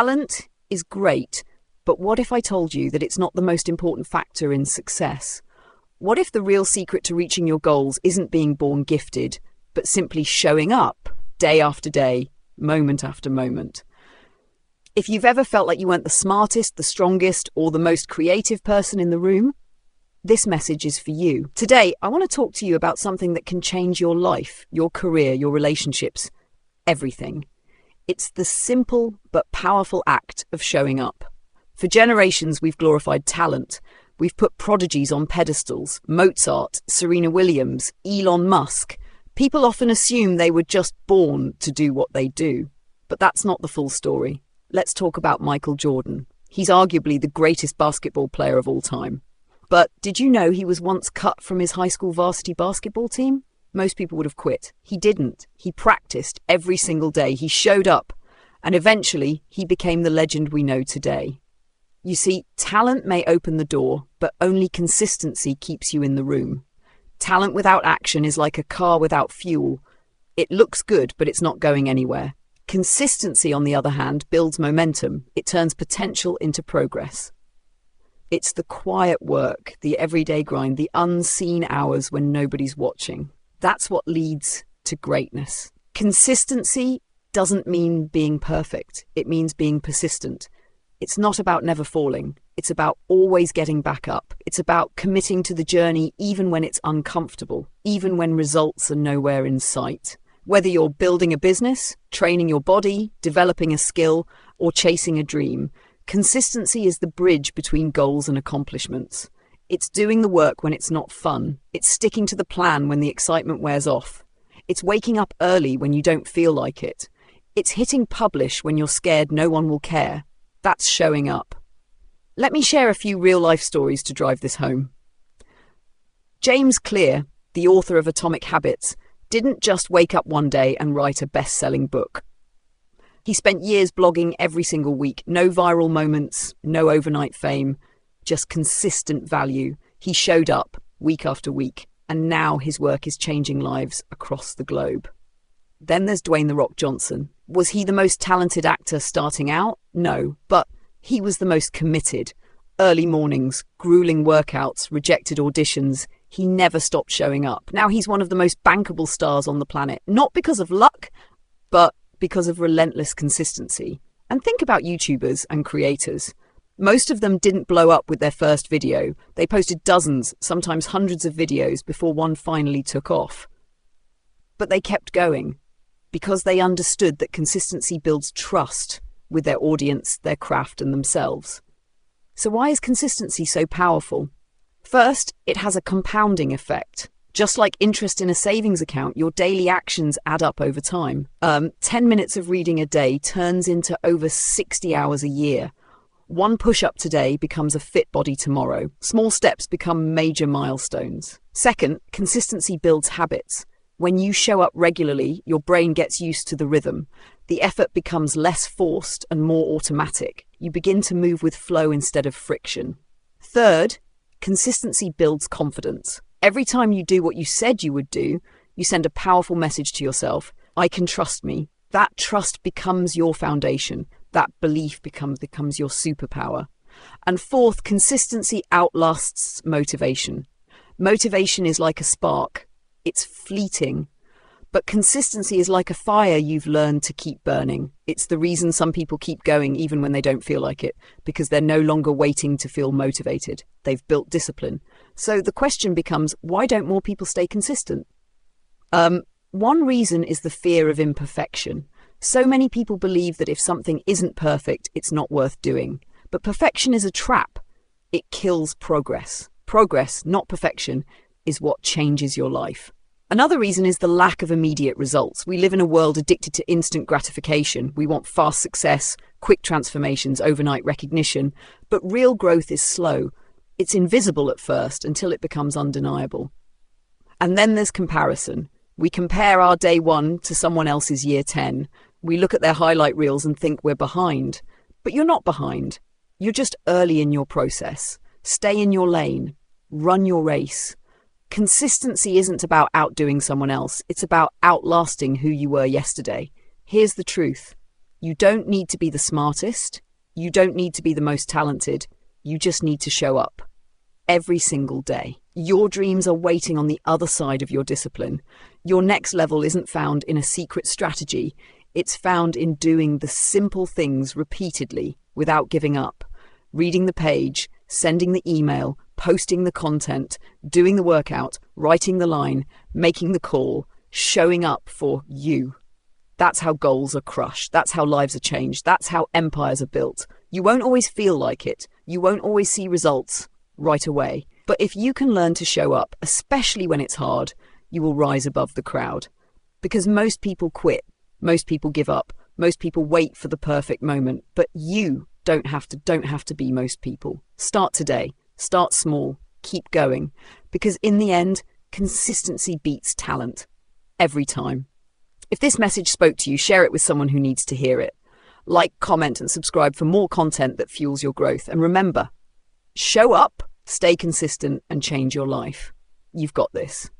Talent is great, but what if I told you that it's not the most important factor in success? What if the real secret to reaching your goals isn't being born gifted, but simply showing up day after day, moment after moment? If you've ever felt like you weren't the smartest, the strongest, or the most creative person in the room, this message is for you. Today, I want to talk to you about something that can change your life, your career, your relationships, everything. It's the simple but powerful act of showing up. For generations, we've glorified talent. We've put prodigies on pedestals. Mozart, Serena Williams, Elon Musk. People often assume they were just born to do what they do. But that's not the full story. Let's talk about Michael Jordan. He's arguably the greatest basketball player of all time. But did you know he was once cut from his high school varsity basketball team? Most people would have quit. He didn't. He practiced every single day. He showed up. And eventually, he became the legend we know today. You see, talent may open the door, but only consistency keeps you in the room. Talent without action is like a car without fuel. It looks good, but it's not going anywhere. Consistency, on the other hand, builds momentum. It turns potential into progress. It's the quiet work, the everyday grind, the unseen hours when nobody's watching. That's what leads to greatness. Consistency doesn't mean being perfect. It means being persistent. It's not about never falling. It's about always getting back up. It's about committing to the journey even when it's uncomfortable, even when results are nowhere in sight. Whether you're building a business, training your body, developing a skill, or chasing a dream, consistency is the bridge between goals and accomplishments. It's doing the work when it's not fun. It's sticking to the plan when the excitement wears off. It's waking up early when you don't feel like it. It's hitting publish when you're scared no one will care. That's showing up. Let me share a few real-life stories to drive this home. James Clear, the author of Atomic Habits, didn't just wake up one day and write a best-selling book. He spent years blogging every single week. No viral moments, no overnight fame, just consistent value. He showed up week after week, and now his work is changing lives across the globe. Then there's Dwayne "The Rock" Johnson. Was he the most talented actor starting out? No, but he was the most committed. Early mornings, grueling workouts, rejected auditions. He never stopped showing up. Now he's one of the most bankable stars on the planet, not because of luck, but because of relentless consistency. And think about YouTubers and creators. Most of them didn't blow up with their first video. They posted dozens, sometimes hundreds of videos before one finally took off. But they kept going because they understood that consistency builds trust with their audience, their craft, and themselves. So why is consistency so powerful? First, it has a compounding effect. Just like interest in a savings account, your daily actions add up over time. 10 minutes of reading a day turns into over 60 hours a year. One push-up today becomes a fit body tomorrow. Small steps become major milestones. Second, consistency builds habits. When you show up regularly, your brain gets used to the rhythm. The effort becomes less forced and more automatic. You begin to move with flow instead of friction. Third, consistency builds confidence. Every time you do what you said you would do, you send a powerful message to yourself. I can trust me. That trust becomes your foundation. That belief becomes your superpower. And fourth, consistency outlasts motivation. Motivation is like a spark. It's fleeting. But consistency is like a fire you've learned to keep burning. It's the reason some people keep going even when they don't feel like it, because they're no longer waiting to feel motivated. They've built discipline. So the question becomes, why don't more people stay consistent? One reason is the fear of imperfection. So many people believe that if something isn't perfect, it's not worth doing. But perfection is a trap. It kills progress. Progress, not perfection, is what changes your life. Another reason is the lack of immediate results. We live in a world addicted to instant gratification. We want fast success, quick transformations, overnight recognition. But real growth is slow. It's invisible at first until it becomes undeniable. And then there's comparison. We compare our day one to someone else's year 10. We look at their highlight reels and think we're behind. But you're not behind. You're just early in your process. Stay in your lane. Run your race. Consistency isn't about outdoing someone else. It's about outlasting who you were yesterday. Here's the truth. You don't need to be the smartest. You don't need to be the most talented. You just need to show up every single day. Your dreams are waiting on the other side of your discipline. Your next level isn't found in a secret strategy. It's found in doing the simple things repeatedly without giving up. Reading the page, sending the email, posting the content, doing the workout, writing the line, making the call, showing up for you. That's how goals are crushed. That's how lives are changed. That's how empires are built. You won't always feel like it. You won't always see results right away. But if you can learn to show up, especially when it's hard, you will rise above the crowd. Because most people quit. Most people give up. Most people wait for the perfect moment. But you don't have to be most people. Start today. Start small. Keep going. Because in the end, consistency beats talent. Every time. If this message spoke to you, share it with someone who needs to hear it. Like, comment, and subscribe for more content that fuels your growth. And remember, show up, stay consistent, and change your life. You've got this.